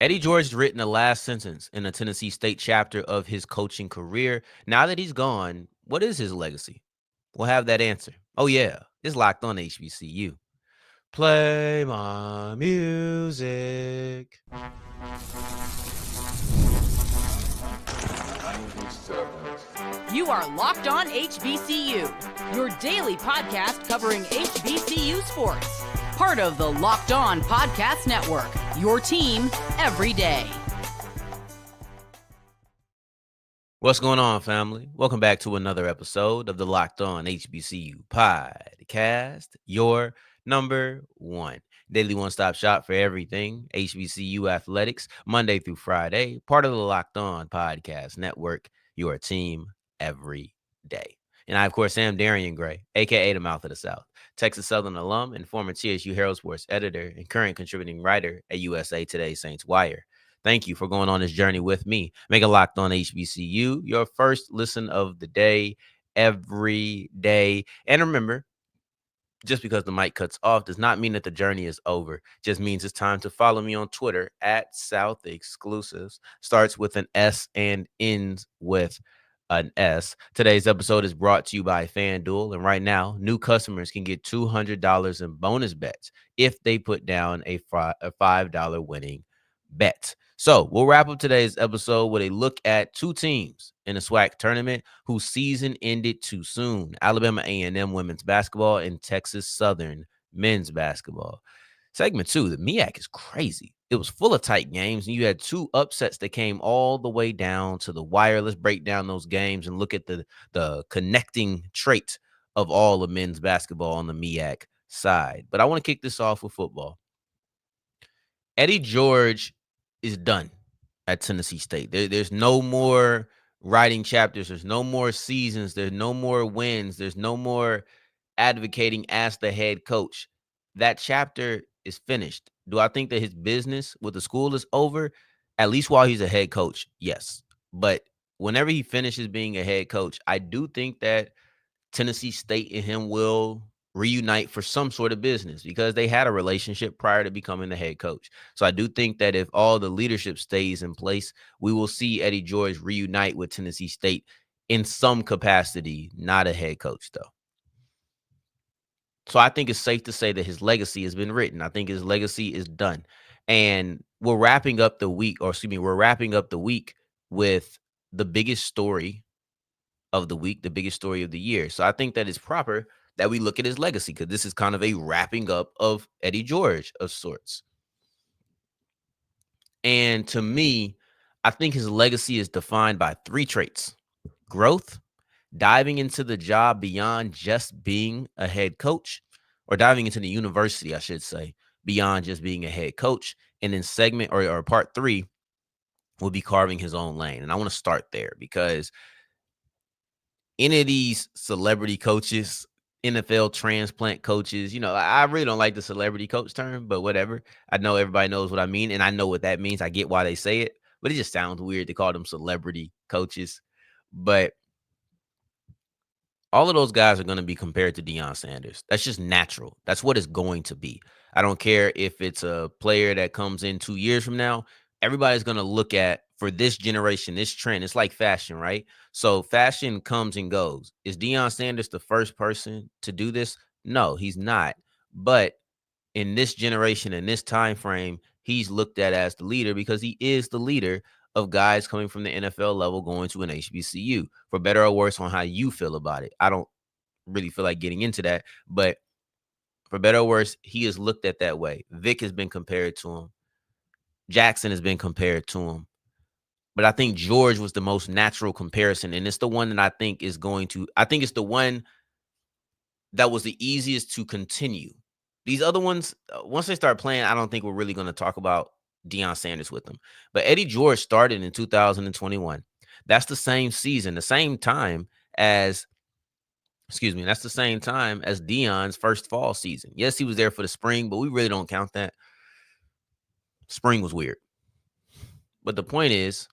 Eddie George has written the last sentence in the Tennessee State chapter of his coaching career. Now that he's gone, what is his legacy? We'll have that answer. Oh, yeah, it's locked on HBCU. Play my music. You are Locked On HBCU, your daily podcast covering HBCU sports. Part of the Locked On Podcast Network, your team every day. What's going on, family? Welcome back to another episode of the Locked On HBCU podcast, your number one daily one-stop shop for everything HBCU athletics, Monday through Friday, part of the Locked On Podcast Network, your team every day. And I, of course, am Darrion Gray, a.k.a. the Mouth of the South, Texas Southern alum and former TSU Herald Sports editor and current contributing writer at USA Today Saints Wire. Thank you for going on this journey with me. Make a Locked On HBCU your first listen of the day, every day. And remember, just because the mic cuts off does not mean that the journey is over. Just means it's time to follow me on Twitter at South Exclusives. Starts with an S and ends with an S. Today's episode is brought to you by FanDuel. And right now, new customers can get $200 in bonus bets if they put down a $5 winning bet. So we'll wrap up today's episode with a look at two teams in the SWAC tournament whose season ended too soon: Alabama A&M women's basketball and Texas Southern men's basketball. Segment 2, the MEAC is crazy. It was full of tight games, and you had two upsets that came all the way down to the wire. Let's break down those games and look at the connecting trait of all of men's basketball on the MEAC side. But I want to kick this off with football. Eddie George is done at Tennessee State. There's no more writing chapters. There's no more seasons. There's no more wins. There's no more advocating as the head coach. That chapter is finished. Do I think that his business with the school is over? At least while he's a head coach, yes. But whenever he finishes being a head coach, I do think that Tennessee State and him will reunite for some sort of business because they had a relationship prior to becoming the head coach. So I do think that if all the leadership stays in place, we will see Eddie George reunite with Tennessee State in some capacity, not a head coach though. So I think it's safe to say that his legacy has been written. I think his legacy is done. And we're wrapping up the week, we're wrapping up the week with the biggest story of the week, the biggest story of the year. So I think that it's proper that we look at his legacy because this is kind of a wrapping up of Eddie George of sorts. And to me, I think his legacy is defined by three traits: growth, diving into the job beyond just being a head coach, or diving into the university, I should say, beyond just being a head coach. And then segment or part three will be carving his own lane. And I want to start there because any of these celebrity coaches, NFL transplant coaches, I really don't like the celebrity coach term, but whatever. I know everybody knows what I mean, and I know what that means. I get why they say it, but it just sounds weird to call them celebrity coaches. But all of those guys are going to be compared to Deion Sanders. That's just natural. That's what it's going to be. I don't care if it's a player that comes in 2 years from now. Everybody's going to look at, for this generation, this trend. It's like fashion, right? So fashion comes and goes. Is Deion Sanders the first person to do this? No, he's not. But in this generation, in this time frame, he's looked at as the leader because he is the leader of guys coming from the NFL level going to an HBCU. For better or worse, on how you feel about it. I don't really feel like getting into that, but for better or worse, he is looked at that way. Vic has been compared to him. Jackson has been compared to him. But I think George was the most natural comparison, and it's the one that I think it's the one that was the easiest to continue. These other ones, once they start playing, I don't think we're really going to talk about Deion Sanders with them. But Eddie George started in 2021. That's the same season, the same time as, that's the same time as Deion's first fall season. Yes, he was there for the spring, but we really don't count that. Spring was weird. But the point is,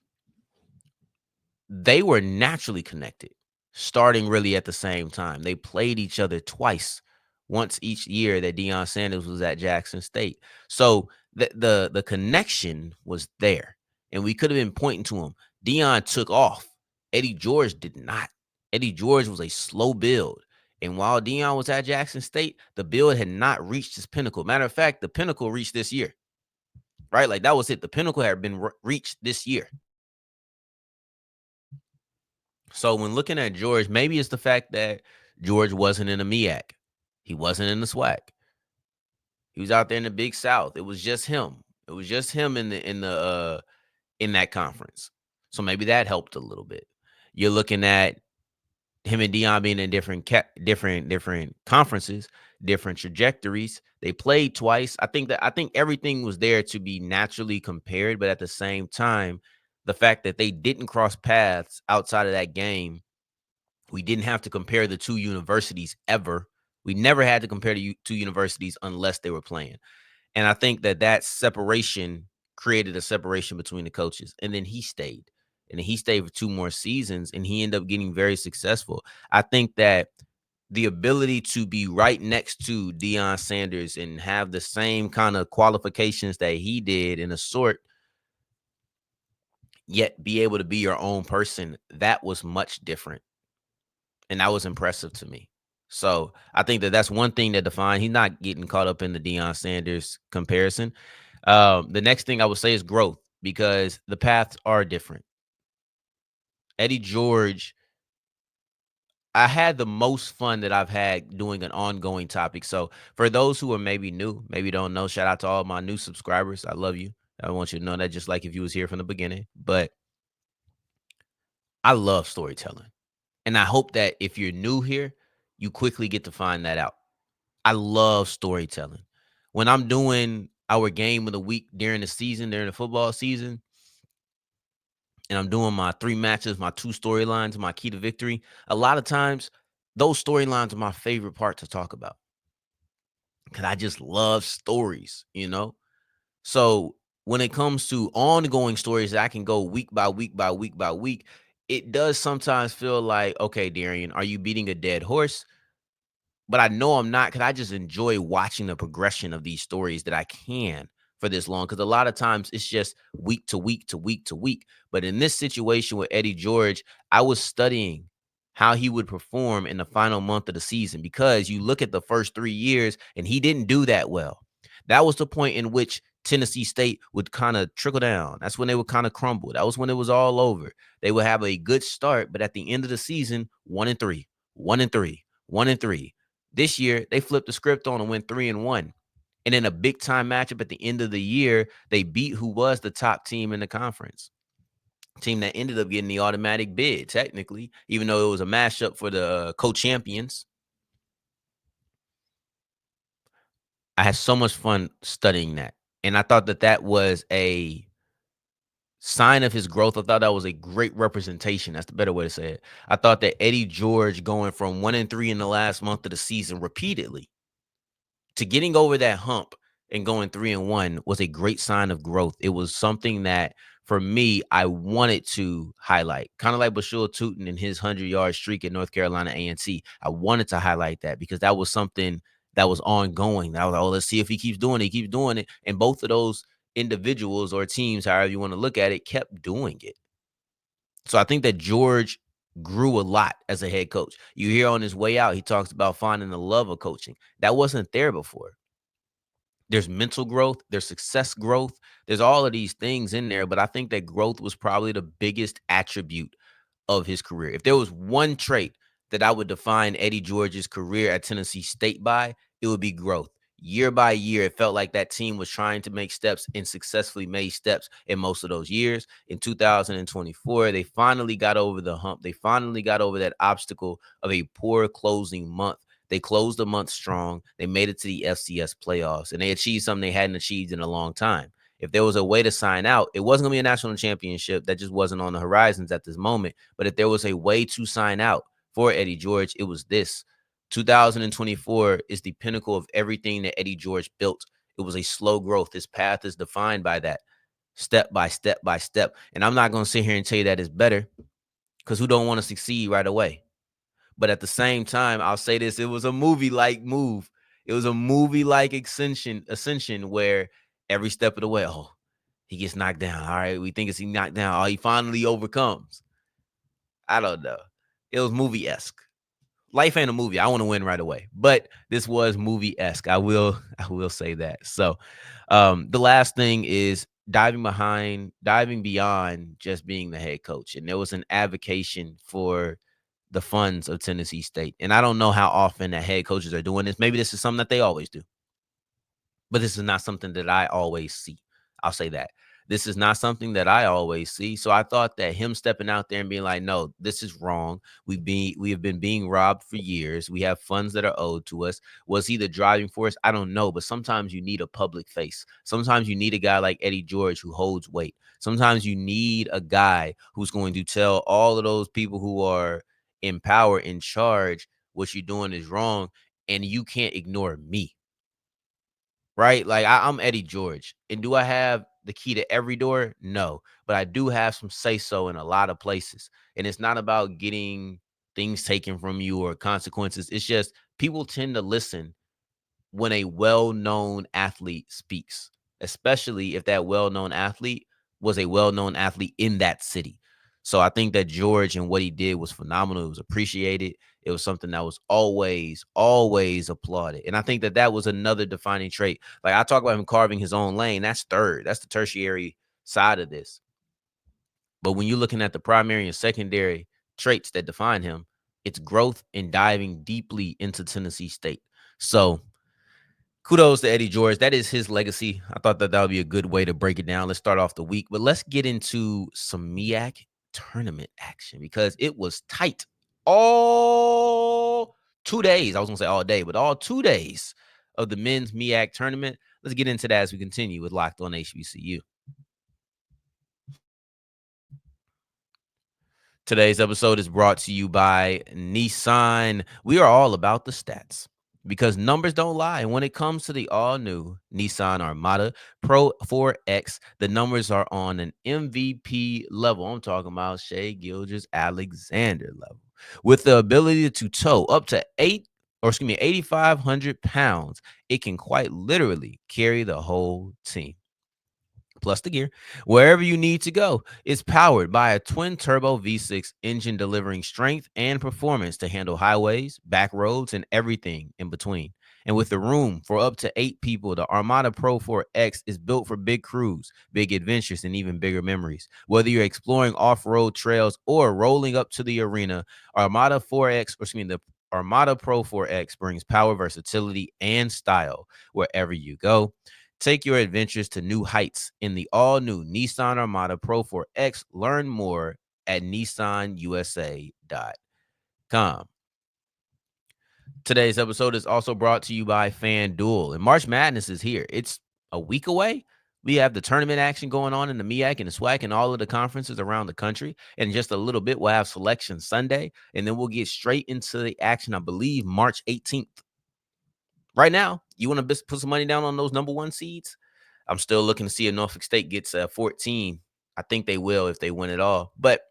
they were naturally connected, starting really at the same time. They played each other twice once each year that Deion Sanders was at Jackson State. So the connection was there, and we could have been pointing to him. Deion took off. Eddie George did not. Eddie George was a slow build. And while Deion was at Jackson State, the build had not reached its pinnacle. Matter of fact, the pinnacle reached this year, right? Like that was it. The pinnacle had been reached this year. So when looking at George, maybe it's the fact that George wasn't in the MEAC. He wasn't in the SWAC. He was out there in the Big South. It was just him. It was just him in that conference. So maybe that helped a little bit. You're looking at him and Deion being in different conferences, different trajectories. They played twice. I think everything was there to be naturally compared, but at the same time, the fact that they didn't cross paths outside of that game, we didn't have to compare the two universities ever. We never had to compare the two universities unless they were playing. And I think that separation created a separation between the coaches. And then he stayed. And then he stayed for 2 more seasons, and he ended up getting very successful. I think that the ability to be right next to Deion Sanders and have the same kind of qualifications that he did in a sort, yet be able to be your own person, that was much different. And that was impressive to me. So I think that's one thing that defined. He's not getting caught up in the Deion Sanders comparison. The next thing I would say is growth, because the paths are different. Eddie George, I had the most fun that I've had doing an ongoing topic. So for those who are maybe new, maybe don't know, shout out to all my new subscribers. I love you. I want you to know that, just like if you was here from the beginning. But I love storytelling. And I hope that if you're new here, you quickly get to find that out. I love storytelling. When I'm doing our game of the week during the season, during the football season, and I'm doing my 3 matches, my 2 storylines, my key to victory, a lot of times those storylines are my favorite part to talk about, because I just love stories, you know? So when it comes to ongoing stories that I can go week by week by week by week, it does sometimes feel like, okay, Darrion, are you beating a dead horse? But I know I'm not, because I just enjoy watching the progression of these stories that I can for this long. Because a lot of times it's just week to week to week to week. But in this situation with Eddie George, I was studying how he would perform in the final month of the season, because you look at the first 3 years and he didn't do that well. That was the point in which Tennessee State would kind of trickle down. That's when they would kind of crumble. That was when it was all over. They would have a good start, but at the end of the season, 1-3, 1-3, 1-3. This year, they flipped the script on and went 3-1. And in a big time matchup at the end of the year, they beat who was the top team in the conference. Team that ended up getting the automatic bid, technically, even though it was a mashup for the co-champions. I had so much fun studying that. And I thought that was a sign of his growth. I thought that was a great representation. That's the better way to say it. I thought that Eddie George going from 1-3 in the last month of the season repeatedly to getting over that hump and going 3-1 was a great sign of growth. It was something that, for me, I wanted to highlight, kind of like Bashul Tootin and his 100-yard streak at North Carolina A&T. I wanted to highlight that because that was something that was ongoing. I was like, oh, let's see if he keeps doing it. He keeps doing it. And both of those individuals or teams, however you want to look at it, kept doing it. So I think that George grew a lot as a head coach. You hear on his way out, he talks about finding the love of coaching. That wasn't there before. There's mental growth, there's success growth, there's all of these things in there, but I think that growth was probably the biggest attribute of his career. If there was one trait that I would define Eddie George's career at Tennessee State by, it would be growth. Year by year, it felt like that team was trying to make steps and successfully made steps in most of those years. In 2024, they finally got over the hump. They finally got over that obstacle of a poor closing month. They closed the month strong. They made it to the FCS playoffs, and they achieved something they hadn't achieved in a long time. If there was a way to sign out, it wasn't going to be a national championship. That just wasn't on the horizons at this moment. But if there was a way to sign out for Eddie George, it was this. 2024 is the pinnacle of everything that Eddie George built. It was a slow growth. His path is defined by that, step by step by step. And I'm not going to sit here and tell you that it's better, because who don't want to succeed right away? But at the same time, I'll say this, it was a movie-like move, It was a movie-like ascension where every step of the way, oh, he gets knocked down. All right, we think it's he knocked down. Oh, he finally overcomes. I don't know. It was movie-esque. Life ain't a movie. I want to win right away, but this was movie-esque. I will say that. So, the last thing is diving beyond just being the head coach, and there was an advocation for the funds of Tennessee State. And I don't know how often the head coaches are doing this. Maybe this is something that they always do, but this is not something that I always see. I'll say that. This is not something that I always see. So I thought that him stepping out there and being like, no, this is wrong. We have been being robbed for years. We have funds that are owed to us. Was he the driving force? I don't know. But sometimes you need a public face. Sometimes you need a guy like Eddie George who holds weight. Sometimes you need a guy who's going to tell all of those people who are in power, in charge, what you're doing is wrong. And you can't ignore me. Right? Like I'm Eddie George. And do I have the key to every door? No. But I do have some say so in a lot of places. And it's not about getting things taken from you or consequences. It's just people tend to listen when a well-known athlete speaks, especially if that well-known athlete was a well-known athlete in that city. So I think that George and what he did was phenomenal. It was appreciated. It was something that was always, always applauded. And I think that that was another defining trait. Like I talk about him carving his own lane. That's third. That's the tertiary side of this. But when you're looking at the primary and secondary traits that define him, it's growth and diving deeply into Tennessee State. So kudos to Eddie George. That is his legacy. I thought that would be a good way to break it down. Let's start off the week, but let's get into some MEAC tournament action because it was tight all 2 days. I was going to say all day, but all 2 days of the men's MEAC tournament. Let's get into that as we continue with Locked On HBCU. Today's episode is brought to you by Nissan. We are all about the stats because numbers don't lie. And when it comes to the all-new Nissan Armada Pro 4X, the numbers are on an MVP level. I'm talking about Shea Gilgeous-Alexander level. With the ability to tow up to 8,500 pounds, it can quite literally carry the whole team. Plus the gear, wherever you need to go. It's powered by a twin-turbo V6 engine delivering strength and performance to handle highways, back roads, and everything in between. And with the room for up to 8 people, the Armada Pro 4X is built for big crews, big adventures, and even bigger memories. Whether you're exploring off-road trails or rolling up to the arena, the Armada Pro 4X brings power, versatility, and style wherever you go. Take your adventures to new heights in the all-new Nissan Armada Pro 4X. Learn more at nissanusa.com. Today's episode is also brought to you by FanDuel. And March Madness is here. It's a week away. We have the tournament action going on in the MEAC and the SWAC and all of the conferences around the country. And in just a little bit, we'll have Selection Sunday. And then we'll get straight into the action, I believe, March 18th. Right now, you want to put some money down on those number one seeds? I'm still looking to see if Norfolk State gets 14. I think they will if they win it all. But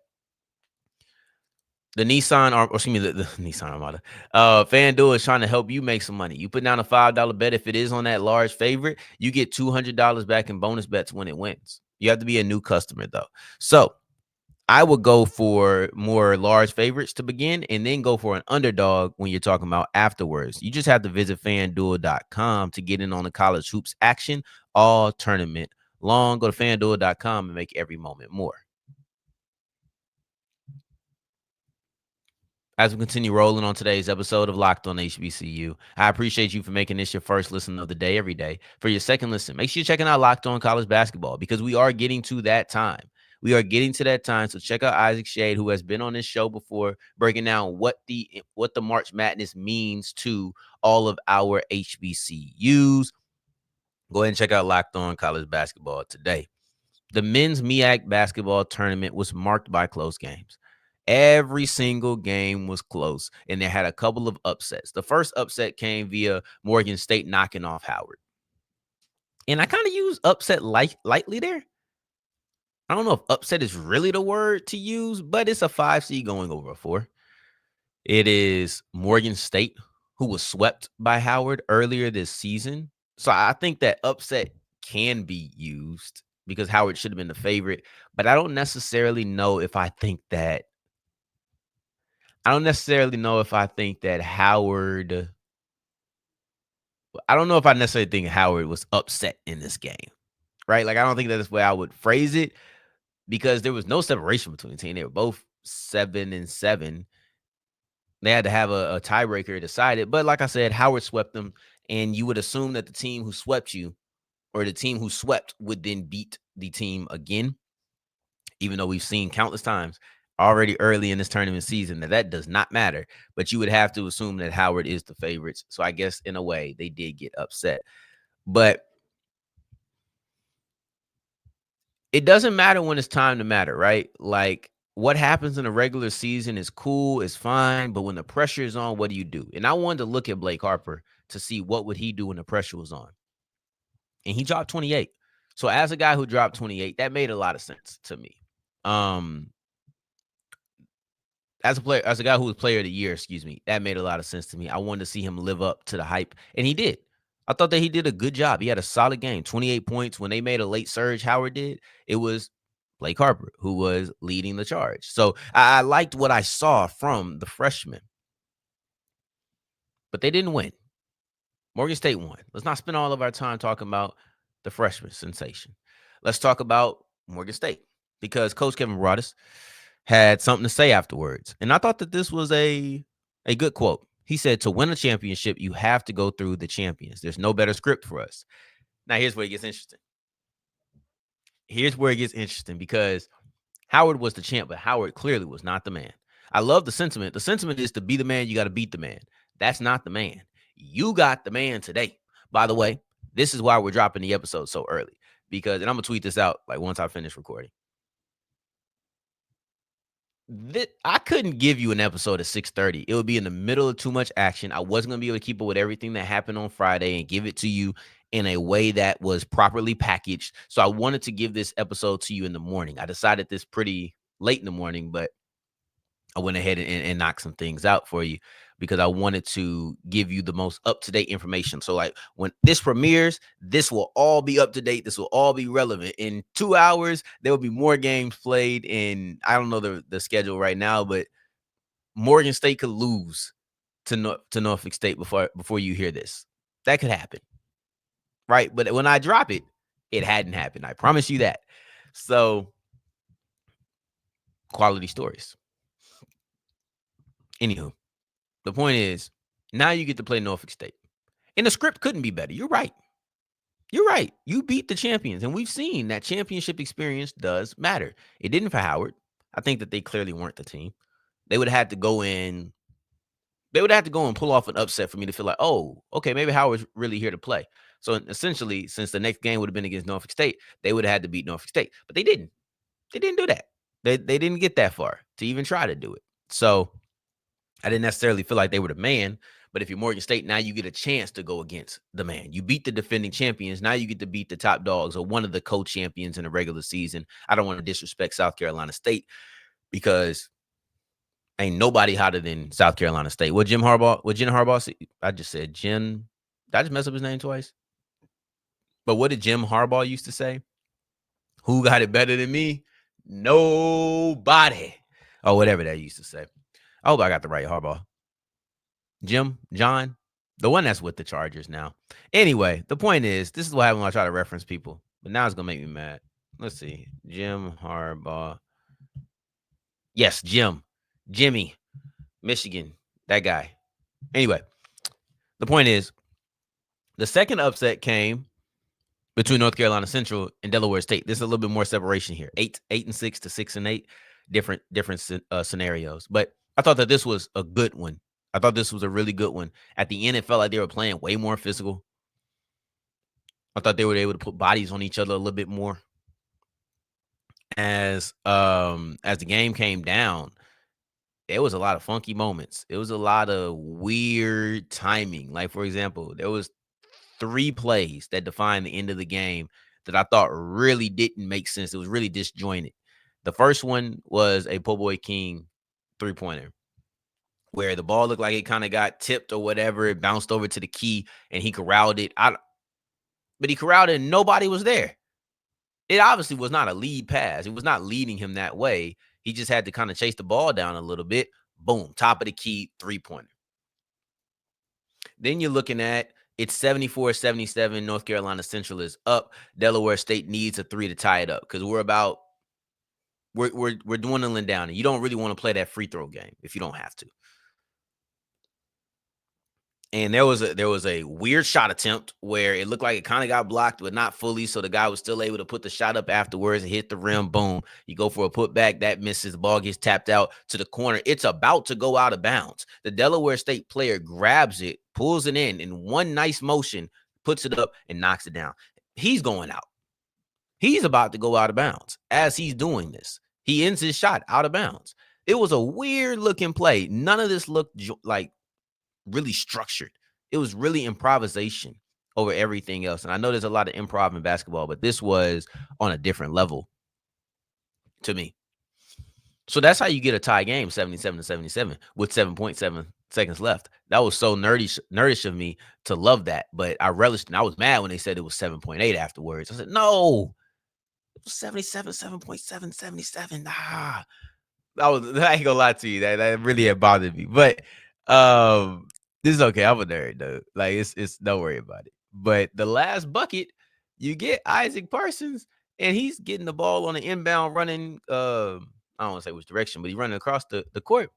the Nissan Armada, FanDuel is trying to help you make some money. You put down a $5 bet. If it is on that large favorite, you get $200 back in bonus bets when it wins. You have to be a new customer, though. So I would go for more large favorites to begin and then go for an underdog when you're talking about afterwards. You just have to visit FanDuel.com to get in on the college hoops action all tournament long. Go to FanDuel.com and make every moment more. As we continue rolling on today's episode of Locked On HBCU, I appreciate you for making this your first listen of the day every day. For your second listen, make sure you're checking out Locked On College Basketball because we are getting to that time. We are getting to that time. So check out Isaac Shade, who has been on this show before, breaking down what the March Madness means to all of our HBCUs. Go ahead and check out Locked On College Basketball today. The men's MEAC basketball tournament was marked by close games. Every single game was close, and they had a couple of upsets. The first upset came via Morgan State knocking off Howard. And I kind of use upset lightly there. I don't know if upset is really the word to use, but it's a 5 seed going over a 4. It is Morgan State who was swept by Howard earlier this season. So I think that upset can be used because Howard should have been the favorite. But I don't necessarily know if I think that Howard. I don't know if I necessarily think Howard was upset in this game, right? Like I don't think that's the way I would phrase it because there was no separation between the team. They were both 7-7. They had to have a tiebreaker decided. But like I said, Howard swept them, and you would assume that the team who swept you or the team who swept would then beat the team again, even though we've seen countless times already early in this tournament season that does not matter. But you would have to assume that Howard is the favorites. So I guess in a way they did get upset. But it doesn't matter when it's time to matter, right? Like what happens in a regular season is cool, is fine, but when the pressure is on, what do you do? And I wanted to look at Blake Harper to see what would he do when the pressure was on. And he dropped 28. So as a guy who dropped 28, that made a lot of sense to me. Um as a guy who was player of the year, excuse me, that made a lot of sense to me. I wanted to see him live up to the hype, and he did. I thought that he did a good job. He had a solid game, 28 points. When they made a late surge, Howard did, it was Blake Harper who was leading the charge. So I liked what I saw from the freshman, but they didn't win. Morgan State won. Let's not spend all of our time talking about the freshman sensation. Let's talk about Morgan State because Coach Kevin Broadus had something to say afterwards. And I thought that this was a good quote. He said, to win a championship, you have to go through the champions. There's no better script for us. Now, here's where it gets interesting. Because Howard was the champ, but Howard clearly was not the man. I love the sentiment. The sentiment is to be the man, you got to beat the man. That's not the man. You got the man today. By the way, this is why we're dropping the episode so early. And I'm going to tweet this out like once I finish recording. I couldn't give you an episode at 6:30. It would be in the middle of too much action. I wasn't going to be able to keep up with everything that happened on Friday and give it to you in a way that was properly packaged. So I wanted to give this episode to you in the morning. I decided this pretty late in the morning, but I went ahead and knocked some things out for you because I wanted to give you the most up-to-date information. So like when this premieres, this will all be up to date. This will all be relevant. In 2 hours, there will be more games played. And I don't know the schedule right now, but Morgan State could lose to Norfolk State before you hear this. That could happen, right? But when I drop it, it hadn't happened. I promise you that. So quality stories. Anywho, the point is, now you get to play Norfolk State. And the script couldn't be better. You're right. You beat the champions. And we've seen that championship experience does matter. It didn't for Howard. I think that they clearly weren't the team. They would have had to go in. They would have to go and pull off an upset for me to feel like, oh, okay, maybe Howard's really here to play. So essentially, since the next game would have been against Norfolk State, they would have had to beat Norfolk State. But they didn't. They didn't do that. They didn't get that far to even try to do it. So I didn't necessarily feel like they were the man, but if you're Morgan State, now you get a chance to go against the man. You beat the defending champions. Now you get to beat the top dogs or one of the co-champions in the regular season. I don't want to disrespect South Carolina State because ain't nobody hotter than South Carolina State. What Jen Harbaugh say? I just said Jen. Did I just mess up his name twice? But what did Jim Harbaugh used to say? Who got it better than me? Nobody. Or whatever that used to say. I hope I got the right Harbaugh. John, the one that's with the Chargers now. Anyway, the point is, this is what happens when I try to reference people. But now it's going to make me mad. Let's see. Jim Harbaugh. Yes, Jimmy, Michigan, that guy. Anyway, the point is, the second upset came between North Carolina Central and Delaware State. There's a little bit more separation here. 8-6 to 6-8, different scenarios. But I thought that this was a good one. I thought this was a really good one. At the end, it felt like they were playing way more physical. I thought they were able to put bodies on each other a little bit more. As the game came down, there was a lot of funky moments. It was a lot of weird timing. Like, for example, there was 3 plays that defined the end of the game that I thought really didn't make sense. It was really disjointed. The first one was a Po' Boy King 3-pointer. where the ball looked like it kind of got tipped or whatever. It bounced over to the key and he corralled it. But he corralled it and nobody was there. It obviously was not a lead pass. It was not leading him that way. He just had to kind of chase the ball down a little bit. Boom, top of the key, 3-pointer. Then you're looking at it's 74-77. North Carolina Central is up. Delaware State needs a 3 to tie it up because we're dwindling down, and you don't really want to play that free throw game if you don't have to. And there was a weird shot attempt where it looked like it kind of got blocked, but not fully. So the guy was still able to put the shot up afterwards and hit the rim. Boom. You go for a putback. That misses. The ball gets tapped out to the corner. It's about to go out of bounds. The Delaware State player grabs it, pulls it in one nice motion, puts it up, and knocks it down. He's going out. He's about to go out of bounds as he's doing this. He ends his shot out of bounds. It was a weird looking play. None of this looked like really structured. It was really improvisation over everything else. And I know there's a lot of improv in basketball, but this was on a different level to me. So that's how you get a tie game, 77-77, with 7.7 seconds left. That was so nerdish of me to love that. But I relished, and I was mad when they said it was 7.8 afterwards. I said, no, it was 77, 7.7, 77. I ain't gonna lie to you. That really had bothered me. But this is okay. I'm a nerd, though. Like it's don't worry about it. But the last bucket, you get Isaac Parsons, and he's getting the ball on an inbound running. I don't want to say which direction, but he's running across the court.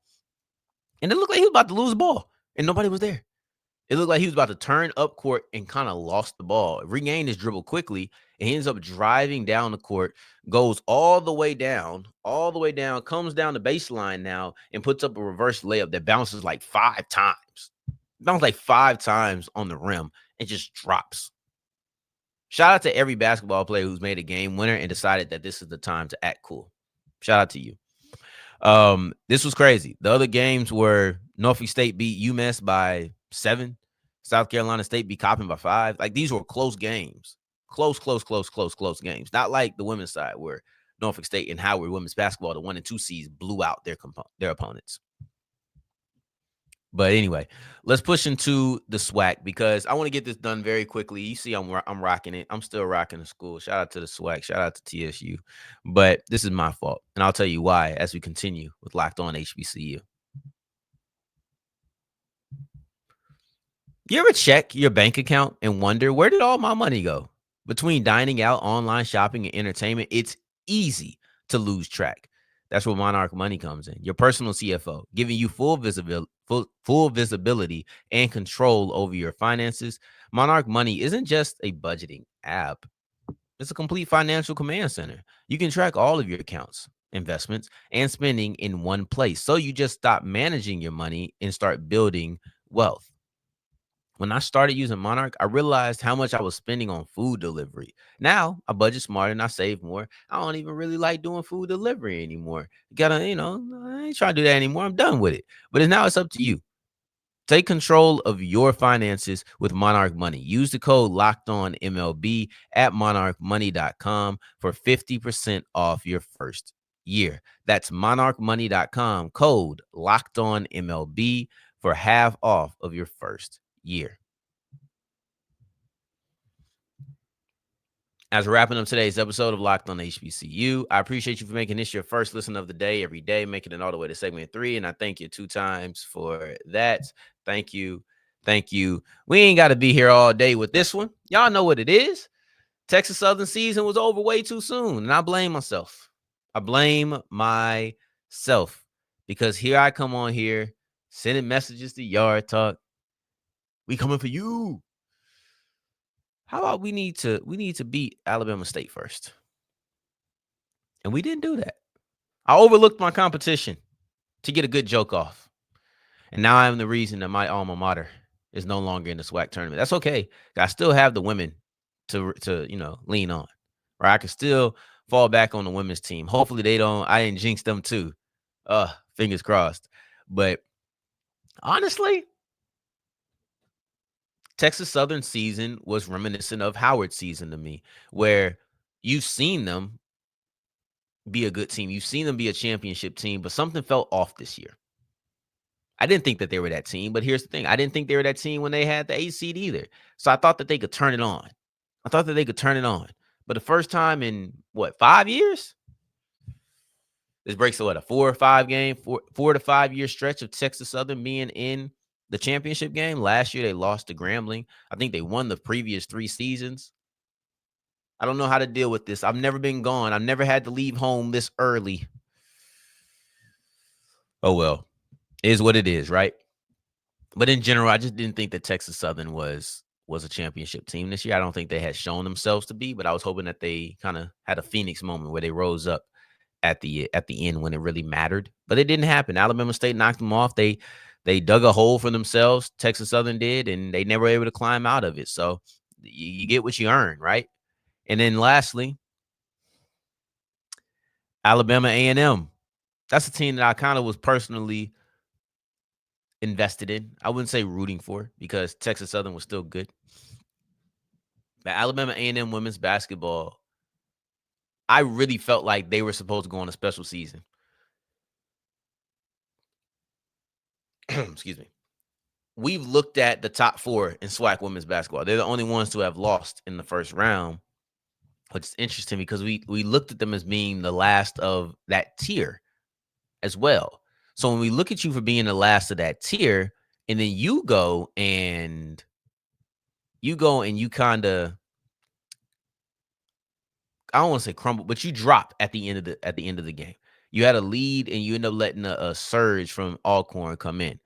And it looked like he was about to lose the ball, and nobody was there. It looked like he was about to turn up court and kind of lost the ball. Regained his dribble quickly, and he ends up driving down the court, goes all the way down, comes down the baseline now, and puts up a reverse layup that bounces like 5 times. Bounced like 5 times on the rim and just drops. Shout out to every basketball player who's made a game winner and decided that this is the time to act cool. Shout out to you. This was crazy. The other games were Norfolk State beat UMass by 7. South Carolina State beat Coppin by 5. Like, these were close games. Close games. Not like the women's side where Norfolk State and Howard women's basketball, the 1 and 2 seeds, blew out their opponents. But anyway, let's push into the SWAC because I want to get this done very quickly. You see, I'm rocking it. I'm still rocking the school. Shout out to the SWAC. Shout out to TSU. But this is my fault, and I'll tell you why as we continue with Locked On HBCU. You ever check your bank account and wonder, where did all my money go? Between dining out, online shopping, and entertainment, it's easy to lose track. That's where Monarch Money comes in, your personal CFO, giving you full visibility and control over your finances. Monarch Money isn't just a budgeting app. It's a complete financial command center. You can track all of your accounts, investments, and spending in one place. So you just stop managing your money and start building wealth. When I started using Monarch, I realized how much I was spending on food delivery. Now I budget smarter and I save more. I don't even really like doing food delivery anymore. I ain't trying to do that anymore. I'm done with it. But it's up to you. Take control of your finances with Monarch Money. Use the code LOCKEDONMLB at monarchmoney.com for 50% off your first year. That's monarchmoney.com, code LOCKEDONMLB for half off of your first year. As we're wrapping up today's episode of Locked On HBCU, I appreciate you for making this your first listen of the day every day, making it all the way to segment 3. And I thank you 2 times for that. Thank you. We ain't got to be here all day with this one. Y'all know what it is. Texas Southern season was over way too soon. And I blame myself. Because here I come on here sending messages to Yard Talk. We coming for you. How about we need to beat Alabama State first? And we didn't do that. I overlooked my competition to get a good joke off. And now I'm the reason that my alma mater is no longer in the SWAC tournament. That's okay. I still have the women to lean on. Or I can still fall back on the women's team. Hopefully I didn't jinx them too. Fingers crossed. But honestly, Texas Southern season was reminiscent of Howard's season to me, where you've seen them be a good team. You've seen them be a championship team, but something felt off this year. I didn't think that they were that team, but here's the thing. I didn't think they were that team when they had the 8 seed either. So I thought that they could turn it on. I thought that they could turn it on. But the first time in what, 5 years? This breaks to what, a 4 to 5 year stretch of Texas Southern being in the championship game. Last year they lost to Grambling. I think they won the previous 3 seasons. I don't know how to deal with this. I've never been gone. I've never had to leave home this early. Oh well, it is what it is, right? But in general, I just didn't think that Texas Southern was a championship team this year. I don't think they had shown themselves to be, but I was hoping that they kind of had a Phoenix moment where they rose up at the end when it really mattered. But it didn't happen. Alabama State knocked them off. They dug a hole for themselves. Texas Southern did, and they never were able to climb out of it. So you get what you earn, right? And then lastly, Alabama A&M. That's a team that I kind of was personally invested in. I wouldn't say rooting for because Texas Southern was still good. But Alabama A&M women's basketball, I really felt like they were supposed to go on a special season. Excuse me. We've looked at the top 4 in SWAC women's basketball. They're the only ones to have lost in the first round, which is interesting because we looked at them as being the last of that tier as well. So when we look at you for being the last of that tier, and then you go and you kind of, I don't want to say crumble, but you drop at the end of the game. You had a lead and you end up letting a surge from Alcorn come in.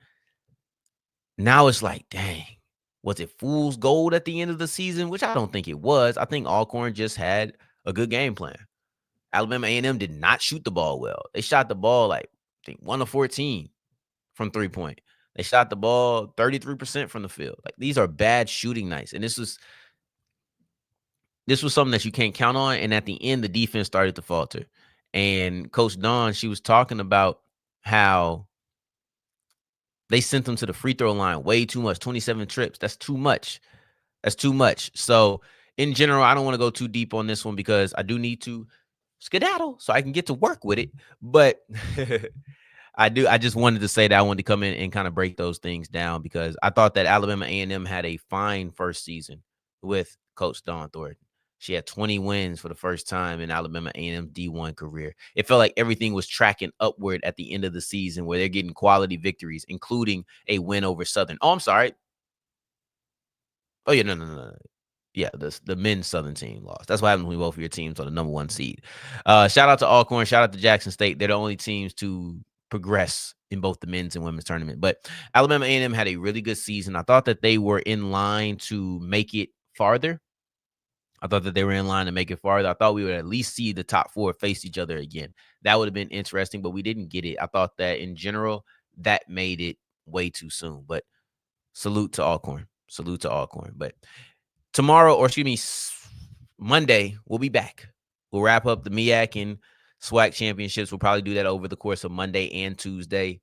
Now it's like, dang, was it fool's gold at the end of the season? Which I don't think it was. I think Alcorn just had a good game plan. Alabama A&M did not shoot the ball well. They shot the ball like, I think, 1 of 14 from 3-point. They shot the ball 33% from the field. Like, these are bad shooting nights. And this was something that you can't count on. And at the end, the defense started to falter. And Coach Dawn, she was talking about how they sent them to the free throw line way too much, 27 trips. That's too much. That's too much. So in general, I don't want to go too deep on this one because I do need to skedaddle so I can get to work with it. But I just wanted to say that I wanted to come in and kind of break those things down because I thought that Alabama A&M had a fine first season with Coach Dawn Thornton. She had 20 wins for the first time in Alabama A&M D1 career. It felt like everything was tracking upward at the end of the season where they're getting quality victories, including a win over Southern. Oh, I'm sorry. Oh, yeah, no. Yeah, the men's Southern team lost. That's what happens when both of your teams are the number 1 seed. Shout out to Alcorn. Shout out to Jackson State. They're the only teams to progress in both the men's and women's tournament. But Alabama A&M had a really good season. I thought that they were in line to make it farther. I thought we would at least see the top 4 face each other again. That would have been interesting, but we didn't get it. I thought that in general, that made it way too soon. But salute to Alcorn. But tomorrow, or excuse me, Monday, we'll be back. We'll wrap up the MEAC and SWAC championships. We'll probably do that over the course of Monday and Tuesday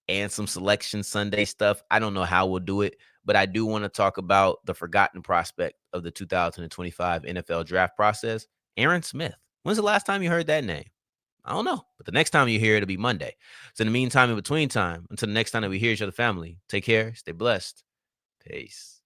and some selection Sunday stuff. I don't know how we'll do it, but I do want to talk about the forgotten prospect of the 2025 NFL draft process, Aaron Smith. When's the last time you heard that name? I don't know, but the next time you hear it, it'll be Monday. So in the meantime, in between time, until the next time that we hear each other, family, take care, stay blessed. Peace.